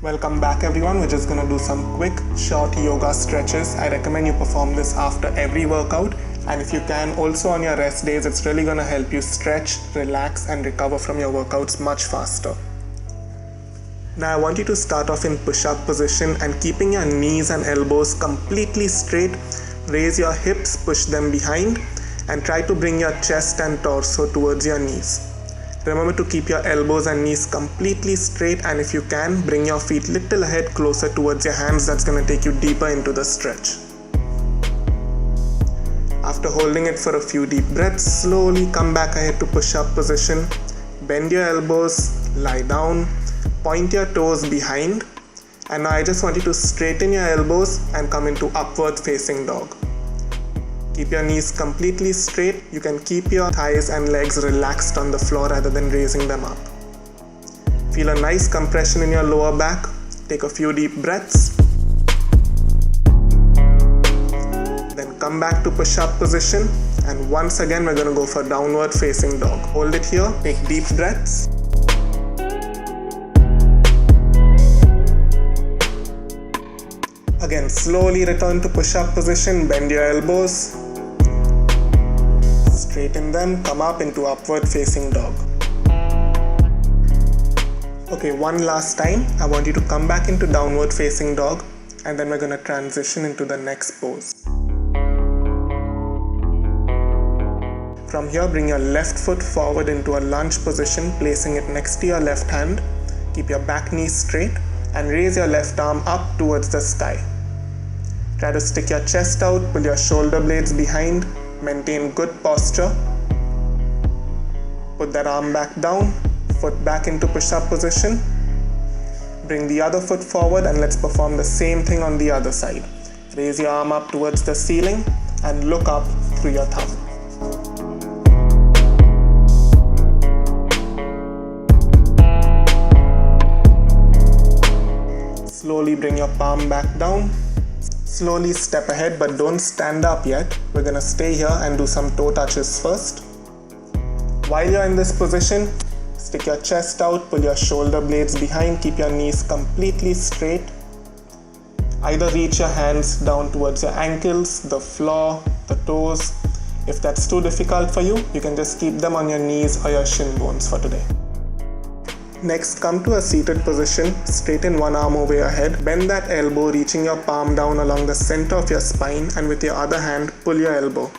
Welcome back everyone. We're just going to do some quick short yoga stretches. I recommend you perform this after every workout, and if you can also on your rest days, it's really going to help you stretch, relax and recover from your workouts much faster. Now I want you to start off in push-up position and keeping your knees and elbows completely straight. Raise your hips, push them behind and try to bring your chest and torso towards your knees. Remember to keep your elbows and knees completely straight, and if you can, bring your feet little ahead closer towards your hands. That's going to take you deeper into the stretch. After holding it for a few deep breaths, slowly come back ahead to push-up position. Bend your elbows, lie down, point your toes behind, and now I just want you to straighten your elbows and come into upward facing dog. Keep your knees completely straight. You can keep your thighs and legs relaxed on the floor rather than raising them up. Feel a nice compression in your lower back. Take a few deep breaths. Then come back to push-up position, and once again we're going to go for downward facing dog. Hold it here, take deep breaths. Again, slowly return to push-up position, bend your elbows. Straighten them, come up into upward facing dog. Okay, one last time. I want you to come back into downward facing dog, and then we're going to transition into the next pose. From here, bring your left foot forward into a lunge position, placing it next to your left hand. Keep your back knee straight and raise your left arm up towards the sky. Try to stick your chest out, pull your shoulder blades behind. Maintain good posture. Put that arm back down, foot back into push-up position. Bring the other foot forward and let's perform the same thing on the other side. Raise your arm up towards the ceiling and look up through your thumb. Slowly bring your palm back down. Slowly step ahead, but don't stand up yet. We're going to stay here and do some toe touches first. While you're in this position, stick your chest out, pull your shoulder blades behind, keep your knees completely straight. Either reach your hands down towards your ankles, the floor, the toes. If that's too difficult for you, you can just keep them on your knees or your shin bones for today. Next, come to a seated position, straighten one arm over your head, bend that elbow reaching your palm down along the center of your spine, and with your other hand, pull your elbow.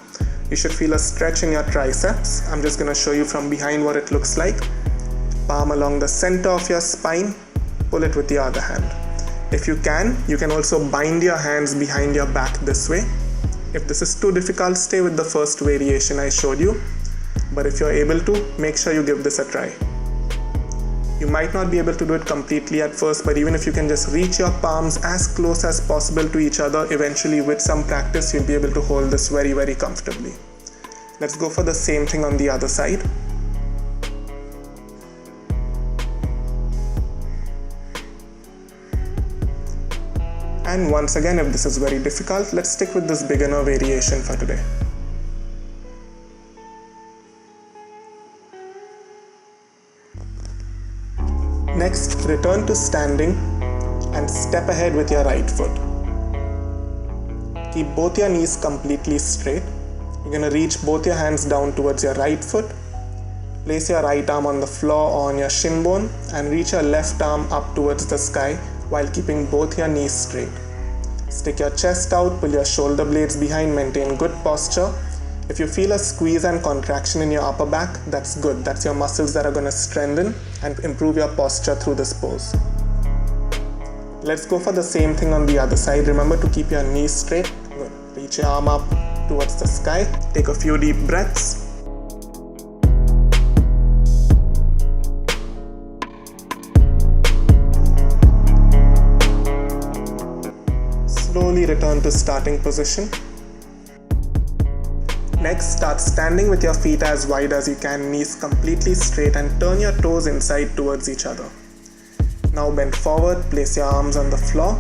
You should feel a stretch in your triceps. I'm just going to show you from behind what it looks like. Palm along the center of your spine, pull it with the other hand. If you can also bind your hands behind your back this way. If this is too difficult, stay with the first variation I showed you. But if you're able to, make sure you give this a try. You might not be able to do it completely at first, but even if you can just reach your palms as close as possible to each other, eventually with some practice, you'll be able to hold this very, very comfortably. Let's go for the same thing on the other side. And once again, if this is very difficult, let's stick with this beginner variation for today. Next, return to standing and step ahead with your right foot. Keep both your knees completely straight. You're going to reach both your hands down towards your right foot. Place your right arm on the floor or on your shin bone and reach your left arm up towards the sky while keeping both your knees straight. Stick your chest out, pull your shoulder blades behind, maintain good posture. If you feel a squeeze and contraction in your upper back, that's good. That's your muscles that are going to strengthen and improve your posture through this pose. Let's go for the same thing on the other side. Remember to keep your knees straight. Good. Reach your arm up towards the sky. Take a few deep breaths. Slowly return to starting position. Next, start standing with your feet as wide as you can, knees completely straight, and turn your toes inside towards each other. Now bend forward, place your arms on the floor,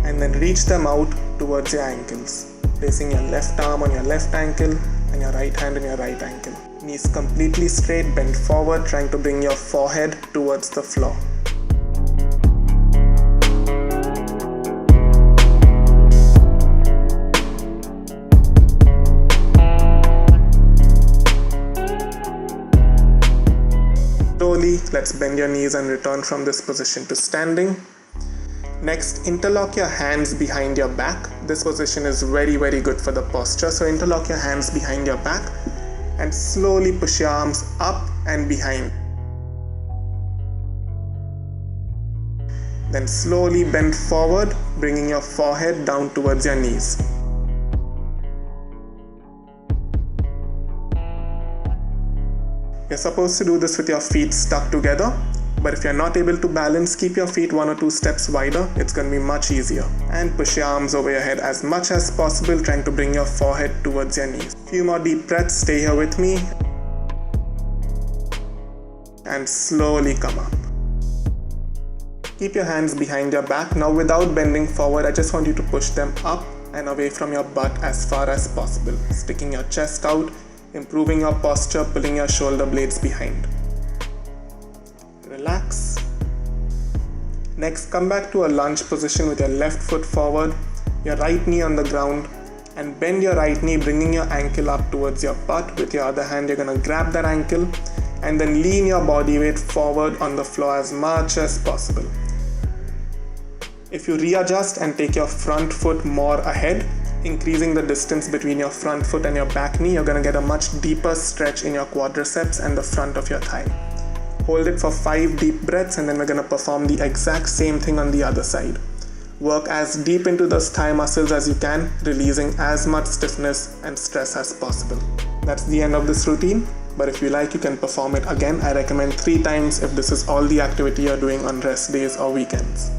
and then reach them out towards your ankles, placing your left arm on your left ankle and your right hand on your right ankle. Knees completely straight, bend forward, trying to bring your forehead towards the floor. Let's bend your knees and return from this position to standing. Next, interlock your hands behind your back. This position is very good for the posture. So interlock your hands behind your back and slowly push your arms up and behind. Then slowly bend forward, bringing your forehead down towards your knees. You're supposed to do this with your feet stuck together, but if you're not able to balance, keep your feet 1 or 2 steps wider. It's going to be much easier. And push your arms over your head as much as possible, trying to bring your forehead towards your knees. Few more deep breaths, stay here with me. And slowly come up. Keep your hands behind your back. Now without bending forward, I just want you to push them up and away from your butt as far as possible. Sticking your chest out, improving your posture, pulling your shoulder blades behind. Relax. Next, come back to a lunge position with your left foot forward, your right knee on the ground, and bend your right knee, bringing your ankle up towards your butt. With your other hand, you're going to grab that ankle and then lean your body weight forward on the floor as much as possible. If you readjust and take your front foot more ahead, increasing the distance between your front foot and your back knee, you're going to get a much deeper stretch in your quadriceps and the front of your thigh. Hold it for 5 deep breaths, and then we're going to perform the exact same thing on the other side. Work as deep into those thigh muscles as you can, releasing as much stiffness and stress as possible. That's the end of this routine, but if you like, you can perform it again. I recommend 3 times if this is all the activity you're doing on rest days or weekends.